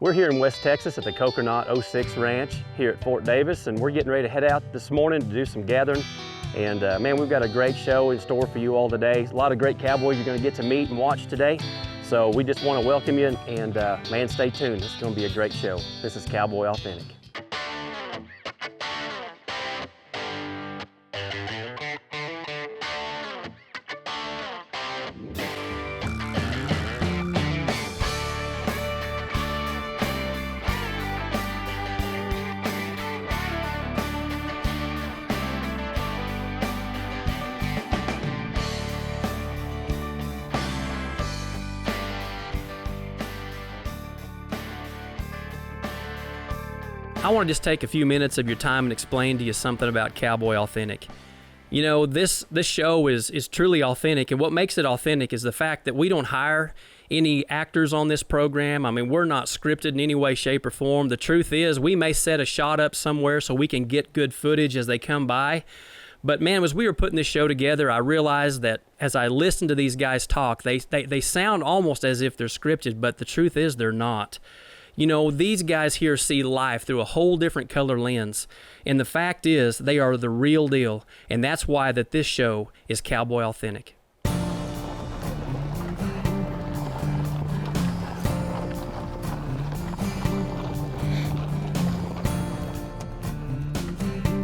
We're here in West Texas at the Ep0116 Ranch here at Fort Davis, and we're getting ready to head out this morning to do some gathering. And man, we've got a great show in store for you all today. A lot of great cowboys you're going to get to meet and watch today. So we just want to welcome you, and man, stay tuned. It's going to be a great show. This is Cowboy Authentic. I want to just take a few minutes of your time and explain to you something about Cowboy Authentic. You know, this show is truly authentic, and what makes it authentic is the fact that we don't hire any actors on this program. I mean, we're not scripted in any way, shape, or form. The truth is, we may set a shot up somewhere so we can get good footage as they come by. But man, as we were putting this show together, I realized that as I listened to these guys talk, they sound almost as if they're scripted, but the truth is they're not. You know, these guys here see life through a whole different color lens. And the fact is, they are the real deal. And that's why that this show is Cowboy Authentic.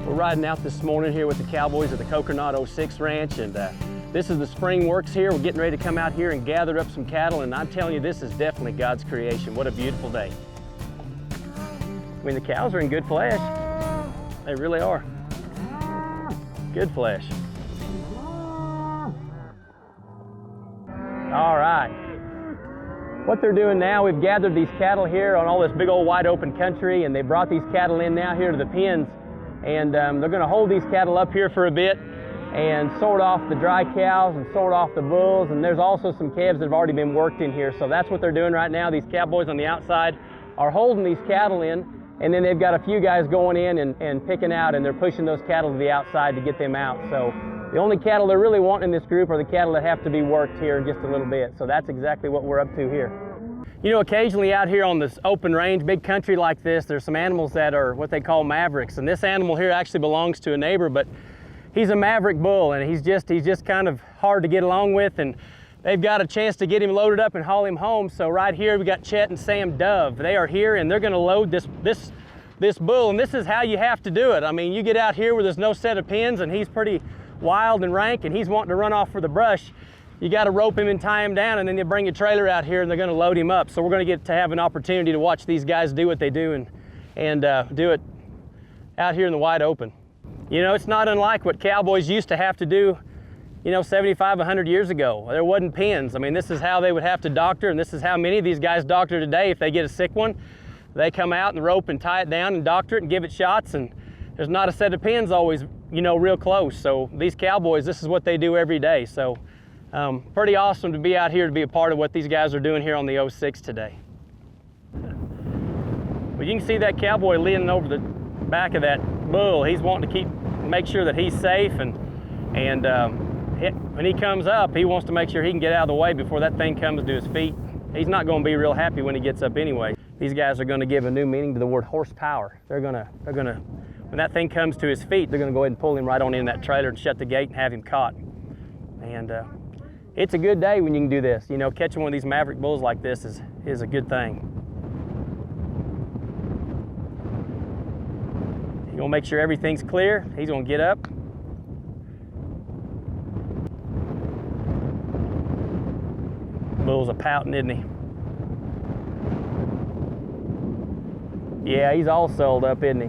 We're riding out this morning here with the cowboys at the Ep0116 Ranch, and this is the spring works here. We're getting ready to come out here and gather up some cattle, and I'm telling you, this is definitely God's creation. What a beautiful day. I mean, the cows are in good flesh. They really are. Good flesh. All right. What they're doing now, we've gathered these cattle here on all this big old wide open country, and they brought these cattle in now here to the pens, and they're gonna hold these cattle up here for a bit and sort off the dry cows and sort off the bulls, and there's also some calves that have already been worked in here. So that's what they're doing right now. These cowboys on the outside are holding these cattle in, and then they've got a few guys going in and picking out, and they're pushing those cattle to the outside to get them out. So the only cattle they're really wanting in this group are the cattle that have to be worked here in just a little bit. So that's exactly what we're up to here. You know, occasionally out here on this open range, big country like this, there's some animals that are what they call mavericks, and this animal here actually belongs to a neighbor, but he's a maverick bull, and he's just kind of hard to get along with, and they've got a chance to get him loaded up and haul him home. So right here we got Chet and Sam Dove. They are here, and they're going to load this bull, and this is how you have to do it. I mean, you get out here where there's no set of pins, and he's pretty wild and rank, and he's wanting to run off for the brush. You got to rope him and tie him down, and then you bring your trailer out here, and they're going to load him up. So we're going to get to have an opportunity to watch these guys do what they do and do it out here in the wide open. You know, it's not unlike what cowboys used to have to do, you know, 75, 100 years ago. There wasn't pins. I mean, this is how they would have to doctor, and this is how many of these guys doctor today. If they get a sick one, they come out and rope and tie it down and doctor it and give it shots, and there's not a set of pins always, you know, real close. So these cowboys, this is what they do every day. So pretty awesome to be out here to be a part of what these guys are doing here on the 06 today. But you can see that cowboy leaning over the back of that bull. He's wanting to make sure that he's safe, and when he comes up, he wants to make sure he can get out of the way before that thing comes to his feet. He's not going to be real happy when he gets up anyway. These guys are going to give a new meaning to the word horsepower. They're gonna, when that thing comes to his feet, they're going to go ahead and pull him right on in that trailer and shut the gate and have him caught. And it's a good day when you can do this. You know, catching one of these maverick bulls like this is a good thing. He's gonna make sure everything's clear. He's gonna get up. Bull's a pouting, isn't he? Yeah, he's all sold up, isn't he?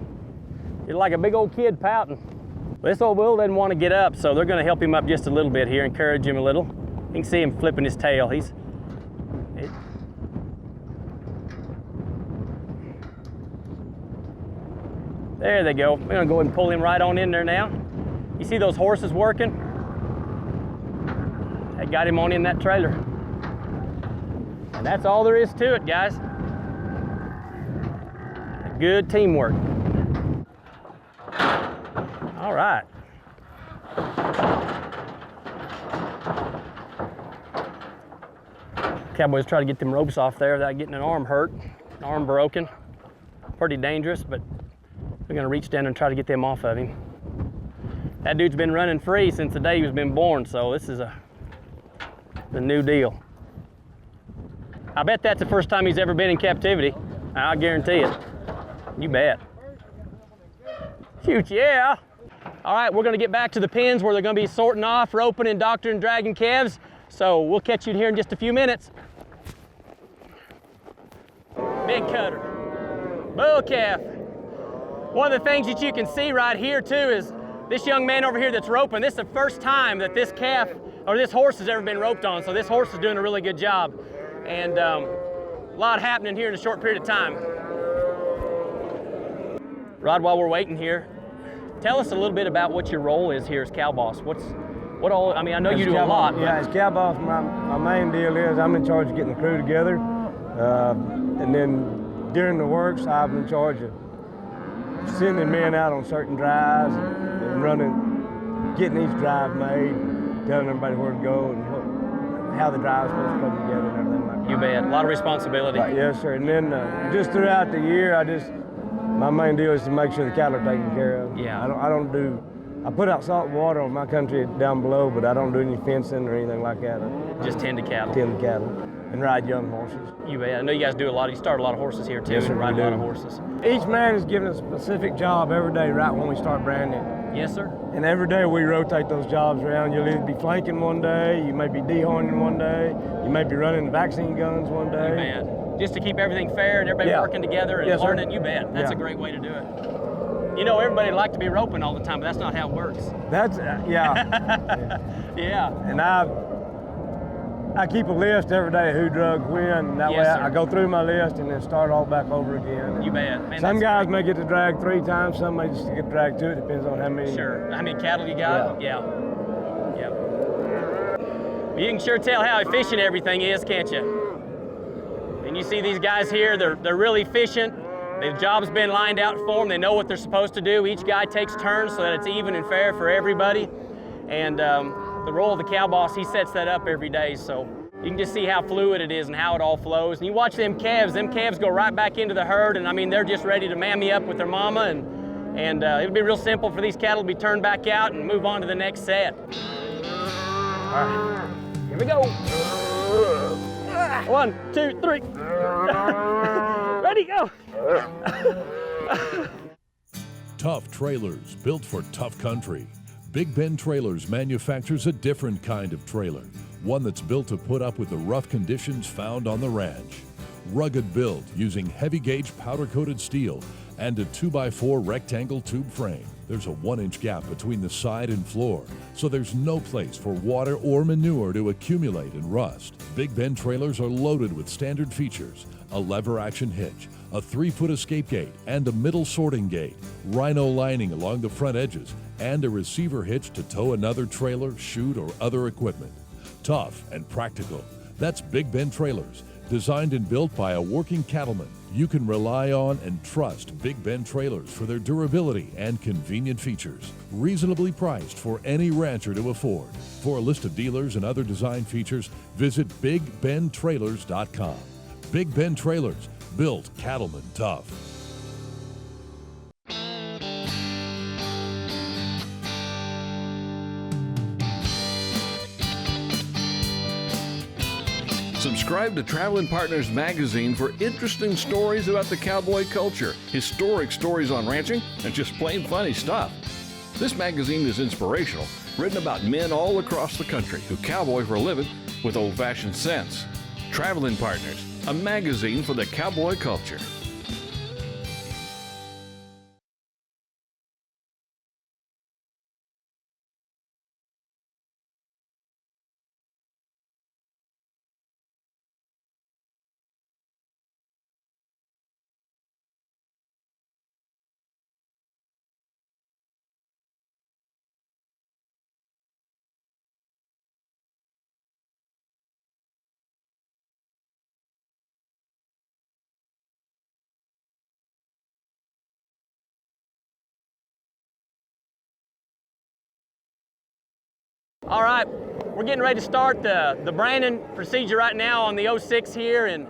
He's like a big old kid pouting. This old bull doesn't want to get up, so they're gonna help him up just a little bit here, encourage him a little. You can see him flipping his tail. There they go. We're gonna go ahead and pull him right on in there now. You see those horses working? They got him on in that trailer. And that's all there is to it, guys. Good teamwork. All right. Cowboys try to get them ropes off there without getting an arm hurt. Arm broken. Pretty dangerous, but we're gonna reach down and try to get them off of him. That dude's been running free since the day he was been born, so this is the new deal. I bet that's the first time he's ever been in captivity. I guarantee it. You bet. Shoot, yeah. All right, we're gonna get back to the pens where they're gonna be sorting off, roping, and doctoring dragging calves. So we'll catch you here in just a few minutes. Big cutter, bull calf. One of the things that you can see right here too is this young man over here that's roping. This is the first time that this calf or this horse has ever been roped on. So this horse is doing a really good job. And a lot happening here in a short period of time. Rod, while we're waiting here, tell us a little bit about what your role is here as cow boss. What all, I mean, I know you do a lot. Yeah, as cow boss, my main deal is I'm in charge of getting the crew together. And then during the works, I'm in charge of sending men out on certain drives and running, getting each drive made, telling everybody where to go and how the drive's supposed to come together and everything like that. You bet, a lot of responsibility. Yes, sir. And then just throughout the year, my main deal is to make sure the cattle are taken care of. Yeah. I put out salt water on my country down below, but I don't do any fencing or anything like that. Just tend to cattle. Tend to cattle and ride young horses. You bet. I know you guys do a lot. You start a lot of horses here too, Yes, sir, and ride we a lot do. of horses. Each man is given a specific job every day right when we start branding. Yes, sir. And every day we rotate those jobs around. You'll either be flanking one day, you may be dehorning one day, you may be running the vaccine guns one day. You bet. Just to keep everything fair and everybody working together and Yes, sir. learning. You bet. That's a great way to do it. You know, everybody would like to be roping all the time, but that's not how it works. That's, yeah. Yeah. And I keep a list every day of who drug when, and that Yes, way sir. I go through my list and then start all back over again. You bet. Man, Some that's guys may get to drag 3 times, some may just get dragged 2. It depends on how many. sure. How many cattle you got? Yeah. Yeah. Well, you can sure tell how efficient everything is, can't you? And you see these guys here, they're really efficient. The job's been lined out for them. They know what they're supposed to do. Each guy takes turns so that it's even and fair for everybody. And the role of the cow boss, he sets that up every day. So you can just see how fluid it is and how it all flows. And you watch them calves go right back into the herd. And I mean, they're just ready to mammy up with their mama. And it'll be real simple for these cattle to be turned back out and move on to the next set. All right, here we go. 1, 2, 3. Ready, go. Tough trailers built for tough country. Big Ben Trailers manufactures a different kind of trailer, one that's built to put up with the rough conditions found on the ranch. Rugged build using heavy gauge powder coated steel and a 2x4 rectangle tube frame. There's a 1-inch gap between the side and floor, so there's no place for water or manure to accumulate and rust. Big Ben trailers are loaded with standard features: a lever action hitch, a 3-foot escape gate and a middle sorting gate, rhino lining along the front edges, and a receiver hitch to tow another trailer, chute, or other equipment. Tough and practical. That's Big Ben Trailers, designed and built by a working cattleman. You can rely on and trust Big Ben Trailers for their durability and convenient features. Reasonably priced for any rancher to afford. For a list of dealers and other design features, visit BigBenTrailers.com. Big Ben Trailers, built cattlemen tough. Subscribe to Traveling Partners magazine for interesting stories about the cowboy culture, historic stories on ranching, and just plain funny stuff. This magazine is inspirational, written about men all across the country who cowboy for a living with old-fashioned sense. Traveling Partners, a magazine for the cowboy culture. All right, we're getting ready to start the branding procedure right now on the 06 here, and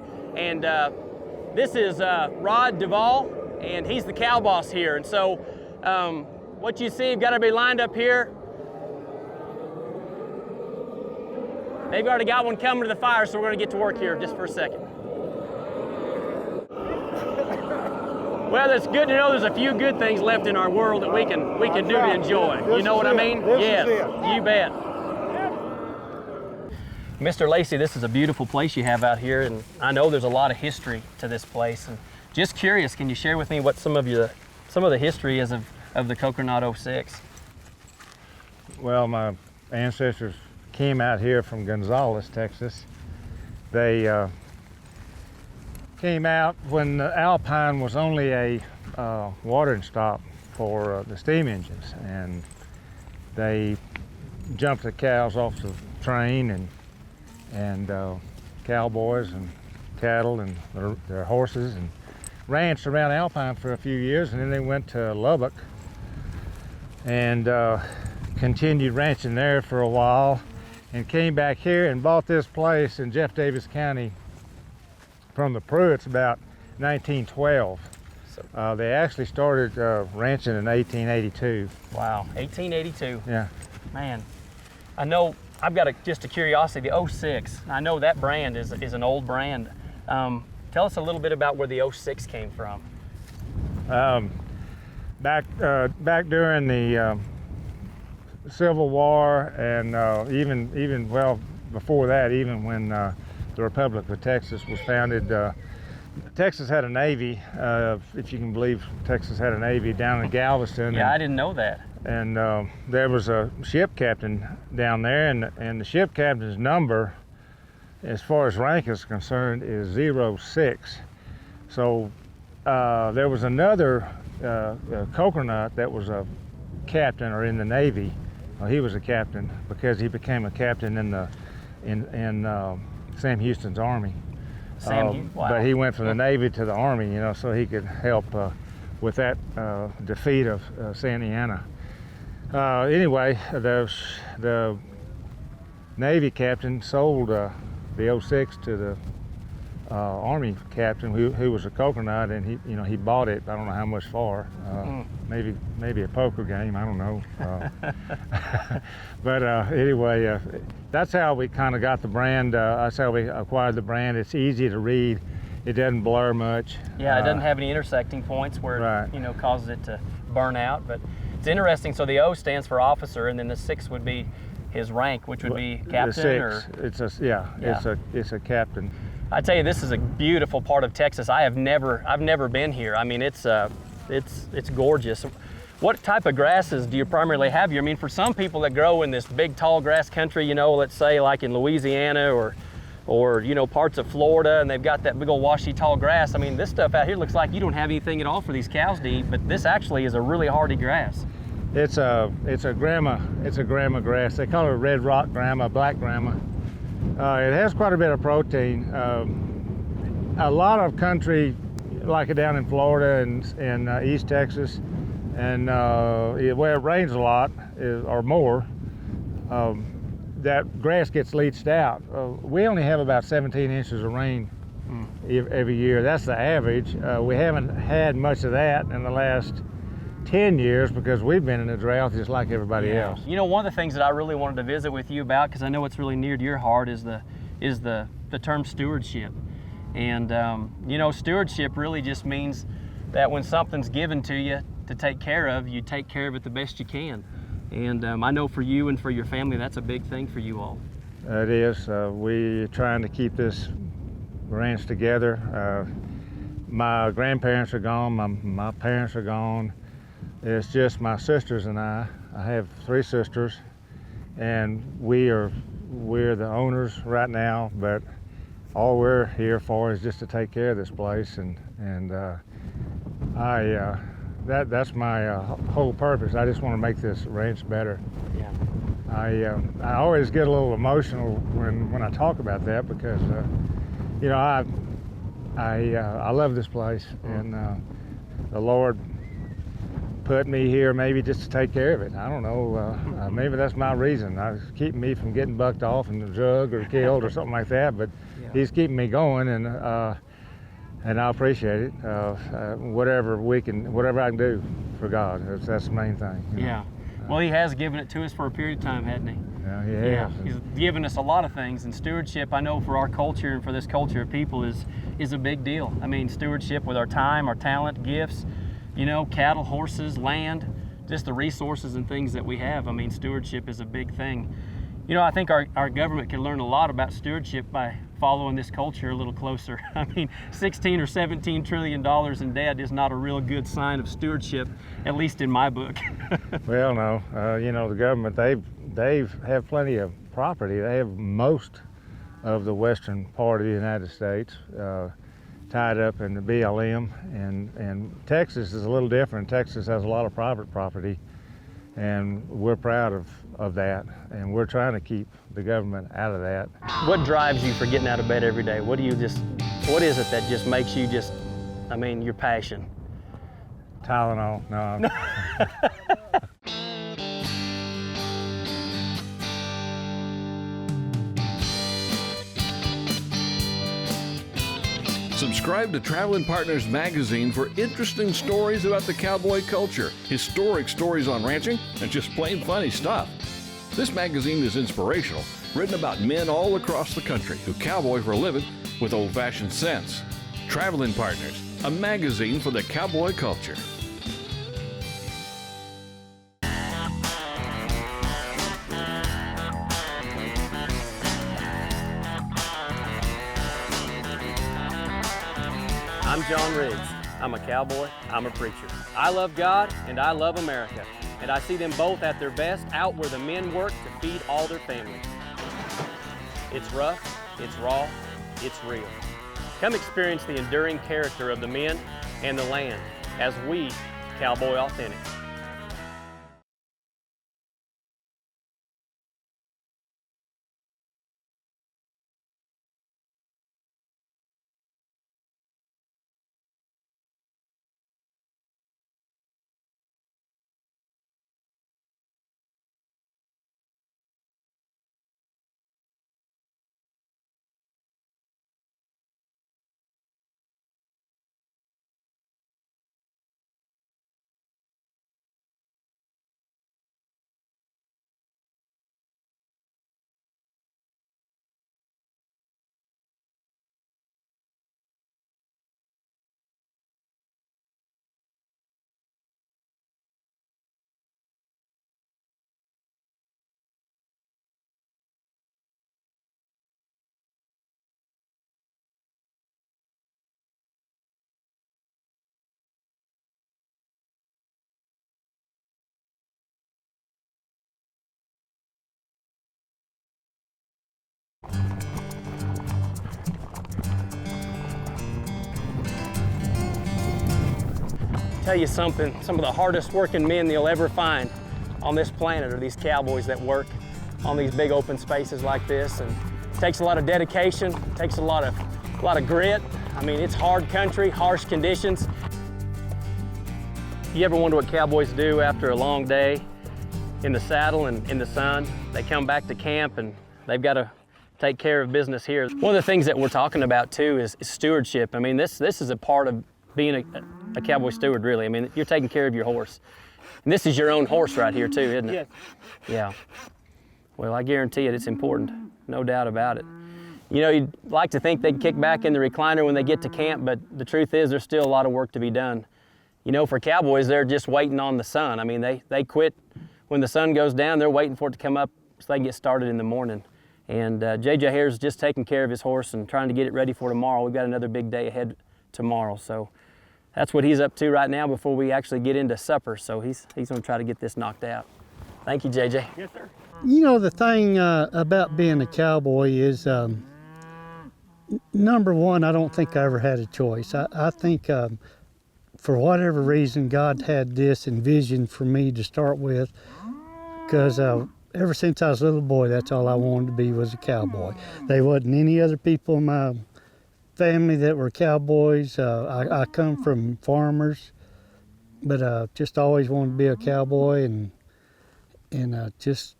This is Rod Duvall, and he's the cow boss here. And so what you see, you've got everybody lined up here. They've already got one coming to the fire, so we're going to get to work here just for a second. Well, it's good to know there's a few good things left in our world that we can do to enjoy. You know what I mean? Yes, you bet. Mr. Lacey, this is a beautiful place you have out here, and I know there's a lot of history to this place. And just curious, can you share with me what some of the history is of the Coconut 06? Well, my ancestors came out here from Gonzales, Texas. They came out when Alpine was only a watering stop for the steam engines, and they jumped the cows off the train and cowboys and cattle and their horses and ranched around Alpine for a few years, and then they went to Lubbock and continued ranching there for a while, and came back here and bought this place in Jeff Davis County from the Pruitts about 1912. They actually started ranching in 1882. Wow, 1882. Yeah. Man, I know, I've got just a curiosity, the 06, I know that brand is an old brand. Tell us a little bit about where the 06 came from. Back during the Civil War, and even well before that, even when the Republic of Texas was founded, Texas had a Navy, if you can believe Texas had a Navy down in Galveston. Yeah, I didn't know that. And there was a ship captain down there, and the ship captain's number, as far as rank is concerned, is 06. So there was another Coconut that was a captain or in the Navy. Well, he was a captain because he became a captain in Sam Houston's Army. Wow. But he went from the Navy to the Army, you know, so he could help with that defeat of Santa Anna. Anyway, the Navy captain sold the 06 to the Army captain, who was a Coconut, and he bought it. I don't know how much for. Maybe a poker game. I don't know. But anyway, that's how we kind of got the brand. That's how we acquired the brand. It's easy to read. It doesn't blur much. Yeah, it doesn't have any intersecting points where it causes it to burn out. But it's interesting. So the O stands for officer, and then the 6 would be his rank, which would be captain. The 6, it's a captain. I tell you, this is a beautiful part of Texas. I've never been here. I mean, it's gorgeous. What type of grasses do you primarily have here? I mean, for some people that grow in this big tall grass country, let's say like in Louisiana or parts of Florida, and they've got that big old washy tall grass. I mean, this stuff out here looks like you don't have anything at all for these cows to eat, but this actually is a really hardy grass. It's a grama grass. They call it red rock grama, black grama. It has quite a bit of protein. A lot of country, like it down in Florida and East Texas, and where it rains a lot or more, that grass gets leached out. We only have about 17 inches of rain every year. That's the average. We haven't had much of that in the last 10 years because we've been in a drought just like everybody else. One of the things that I really wanted to visit with you about, because I know it's really near to your heart, is the term stewardship. And stewardship really just means that when something's given to you to take care of, you take care of it the best you can. And I know for you and for your family, that's a big thing for you all. It is. We're trying to keep this ranch together. My grandparents are gone. My parents are gone. It's just my sisters and I. I have 3 sisters, and we're the owners right now, but all we're here for is just to take care of this place, and that's my whole purpose. I just want to make this ranch better. Yeah. I always get a little emotional when I talk about that because I love this place, and the Lord put me here maybe just to take care of it. I don't know, maybe that's my reason. It's keeping me from getting bucked off in the drug or killed or something like that, but He's keeping me going, and and I appreciate it. Whatever I can do for God, that's the main thing. You know? Yeah. Well, he has given it to us for a period of time, hasn't he? Yeah, he has. He's given us a lot of things, and stewardship, I know for our culture and for this culture of people is a big deal. I mean, stewardship with our time, our talent, gifts, you know, cattle, horses, land, just the resources and things that we have. I mean, stewardship is a big thing. You know, I think our government can learn a lot about stewardship by following this culture a little closer. I mean, 16 or 17 trillion dollars in debt is not a real good sign of stewardship, at least in my book. Well, no, you know, the government, they have plenty of property. They have most of the western part of the United States tied up in the BLM, and Texas is a little different. Texas has a lot of private property, and we're proud of that, and we're trying to keep the government out of that. What drives you for getting out of bed every day? What is it that just makes you I mean, your passion? Tylenol, no. Subscribe to Traveling Partners magazine for interesting stories about the cowboy culture, historic stories on ranching, and just plain funny stuff. This magazine is inspirational, written about men all across the country who cowboy for a living with old-fashioned sense. Traveling Partners, a magazine for the cowboy culture. I'm John Riggs. I'm a cowboy, I'm a preacher. I love God and I love America. And I see them both at their best out where the men work to feed all their families. It's rough, it's raw, it's real. Come experience the enduring character of the men and the land as we Cowboy Authentic. Tell you something, some of the hardest working men you'll ever find on this planet are these cowboys that work on these big open spaces like this. And it takes a lot of dedication, it takes a lot of grit. I mean, it's hard country, harsh conditions. You ever wonder what cowboys do after a long day in the saddle and in the sun? They come back to camp and they've got to take care of business here. One of the things that we're talking about too is stewardship. I mean, this is a part of being a cowboy steward, really. I mean, you're taking care of your horse. And this is your own horse right here too, isn't it? Yes. Yeah. Well, I guarantee it, it's important, no doubt about it. You know, you'd like to think they'd kick back in the recliner when they get to camp, but the truth is there's still a lot of work to be done. You know, for cowboys, they're just waiting on the sun. I mean, they quit when the sun goes down, they're waiting for it to come up so they can get started in the morning. And JJ Hare's just taking care of his horse and trying to get it ready for tomorrow. We've got another big day ahead tomorrow, so that's what he's up to right now before we actually get into supper. So he's gonna try to get this knocked out. Thank you, JJ. Yes, sir. You know, the thing about being a cowboy is, number one, I don't think I ever had a choice. I think for whatever reason, God had this envisioned for me to start with, because ever since I was a little boy, that's all I wanted to be, was a cowboy. There wasn't any other people in my family that were cowboys. I come from farmers, but just always wanted to be a cowboy, and just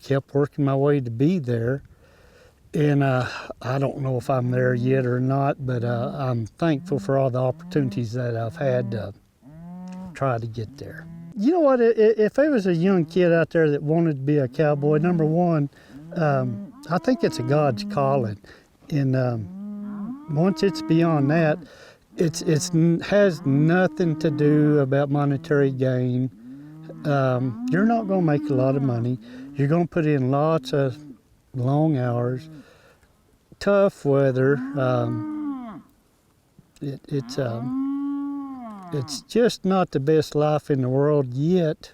kept working my way to be there. And I don't know if I'm there yet or not, but I'm thankful for all the opportunities that I've had to try to get there. You know what, if there was a young kid out there that wanted to be a cowboy, number one, I think it's a God's calling. And once it's beyond that, it has nothing to do about monetary gain. You're not going to make a lot of money. You're going to put in lots of long hours, tough weather. It's just not the best life in the world, yet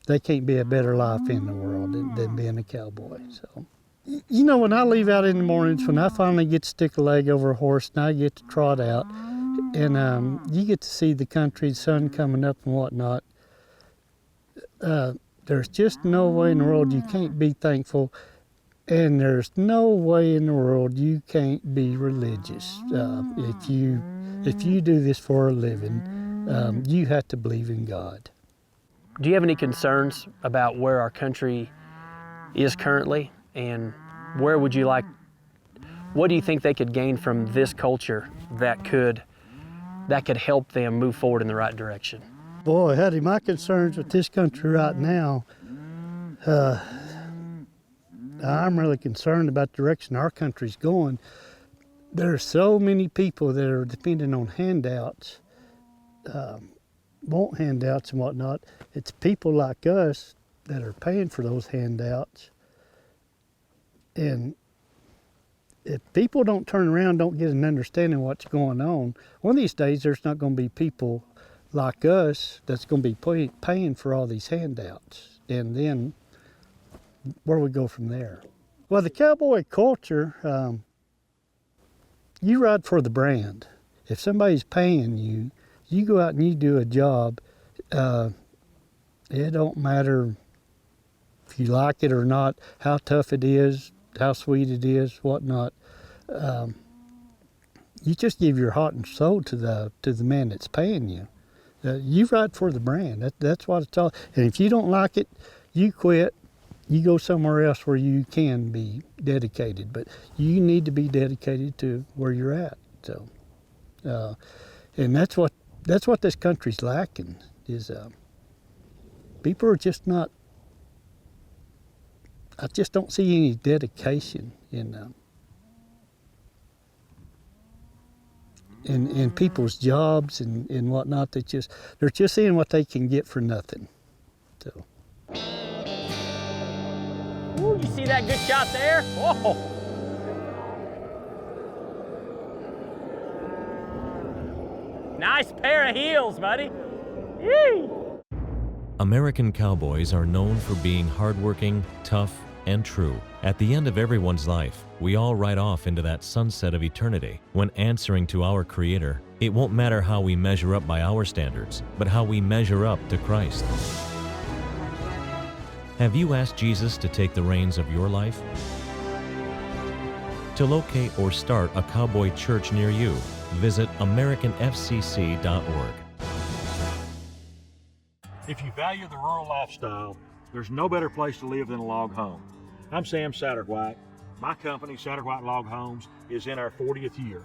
there can't be a better life in the world than being a cowboy. So, you know, when I leave out in the mornings, when I finally get to stick a leg over a horse and I get to trot out, and you get to see the country, the sun coming up and whatnot, there's just no way in the world you can't be thankful, and there's no way in the world you can't be religious. If you do this for a living, you have to believe in God. Do you have any concerns about where our country is currently, and what do you think they could gain from this culture that could help them move forward in the right direction? Boy, howdy, my concerns with this country right now, I'm really concerned about the direction our country's going. There are so many people that are depending on handouts, want handouts and whatnot. It's people like us that are paying for those handouts. And if people don't turn around, don't get an understanding of what's going on, one of these days there's not going to be people like us that's going to be paying for all these handouts. And then where we go from there? Well, the cowboy culture, you ride for the brand. If somebody's paying you, you go out and you do a job. It don't matter if you like it or not, how tough it is, how sweet it is, whatnot. You just give your heart and soul to the man that's paying you. You ride for the brand. That's what it's all. And if you don't like it, you quit. You go somewhere else where you can be dedicated. But you need to be dedicated to where you're at. So, and that's what this country's lacking is people are just not. I just don't see any dedication in people's jobs and whatnot. They're just seeing what they can get for nothing. So. Ooh, you see that good shot there? Whoa! Nice pair of heels, buddy. Yee! American cowboys are known for being hardworking, tough, and true. At the end of everyone's life, we all ride off into that sunset of eternity. When answering to our Creator, it won't matter how we measure up by our standards, but how we measure up to Christ. Have you asked Jesus to take the reins of your life? To locate or start a cowboy church near you, visit AmericanFCC.org. If you value the rural lifestyle, there's no better place to live than a log home. I'm Sam Satterwhite. My company, Satterwhite Log Homes, is in our 40th year.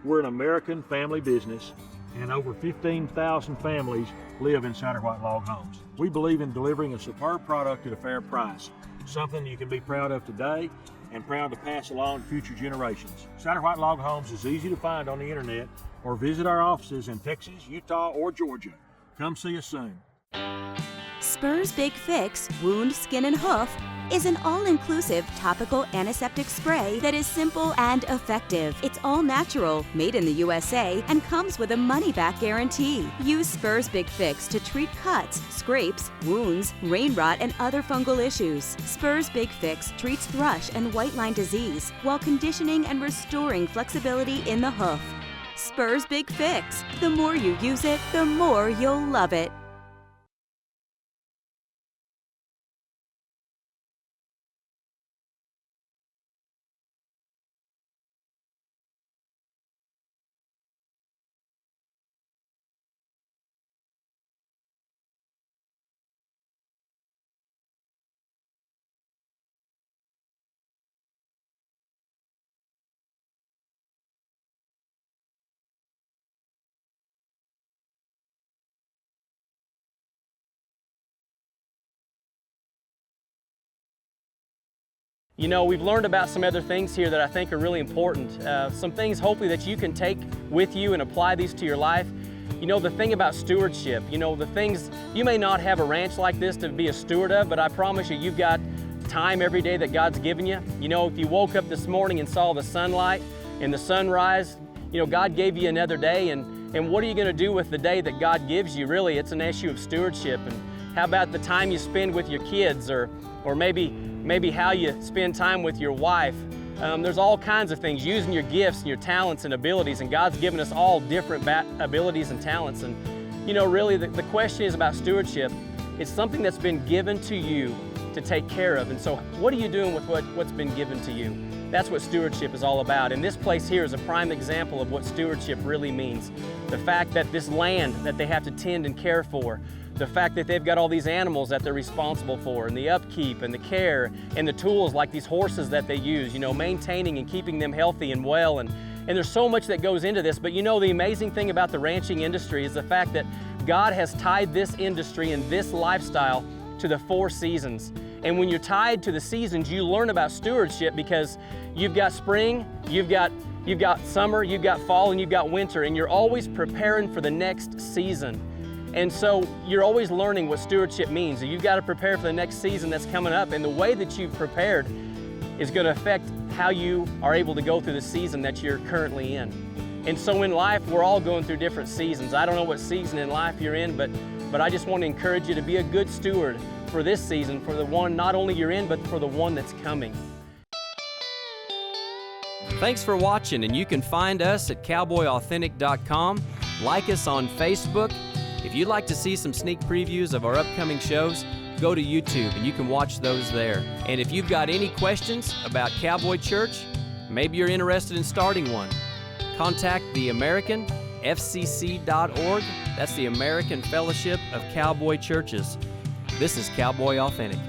We're an American family business, and over 15,000 families live in Satterwhite Log Homes. We believe in delivering a superb product at a fair price, something you can be proud of today and proud to pass along to future generations. Satterwhite Log Homes is easy to find on the internet or visit our offices in Texas, Utah, or Georgia. Come see us soon. Spur's Big Fix Wound, Skin, and Hoof is an all-inclusive topical antiseptic spray that is simple and effective. It's all natural, made in the USA, and comes with a money-back guarantee. Use Spur's Big Fix to treat cuts, scrapes, wounds, rain rot, and other fungal issues. Spur's Big Fix treats thrush and white line disease while conditioning and restoring flexibility in the hoof. Spur's Big Fix. The more you use it, the more you'll love it. You know, we've learned about some other things here that I think are really important. Some things hopefully that you can take with you and apply these to your life. You know, the thing about stewardship, you know, the things, you may not have a ranch like this to be a steward of, but I promise you, you've got time every day that God's given you. You know, if you woke up this morning and saw the sunlight and the sunrise, you know, God gave you another day, and what are you going to do with the day that God gives you? Really, it's an issue of stewardship. And how about the time you spend with your kids, or maybe how you spend time with your wife? There's all kinds of things, using your gifts and your talents and abilities, and God's given us all different abilities and talents. And you know, really the question is about stewardship. It's something that's been given to you to take care of. And so what are you doing with what's been given to you? That's what stewardship is all about. And this place here is a prime example of what stewardship really means. The fact that this land that they have to tend and care for, the fact that they've got all these animals that they're responsible for, and the upkeep and the care and the tools like these horses that they use, you know, maintaining and keeping them healthy and well. And there's so much that goes into this. But you know, the amazing thing about the ranching industry is the fact that God has tied this industry and this lifestyle to the 4 seasons. And when you're tied to the seasons, you learn about stewardship, because you've got spring, you've got summer, you've got fall, and you've got winter, and you're always preparing for the next season. And so you're always learning what stewardship means. You've got to prepare for the next season that's coming up, and the way that you've prepared is going to affect how you are able to go through the season that you're currently in. And so in life, we're all going through different seasons. I don't know what season in life you're in, but I just want to encourage you to be a good steward for this season, for the one not only you're in, but for the one that's coming. Thanks for watching, and you can find us at cowboyauthentic.com. Like us on Facebook. If you'd like to see some sneak previews of our upcoming shows, go to YouTube and you can watch those there. And if you've got any questions about Cowboy Church, maybe you're interested in starting one, contact the American FCC.org. That's the American Fellowship of Cowboy Churches. This is Cowboy Authentic.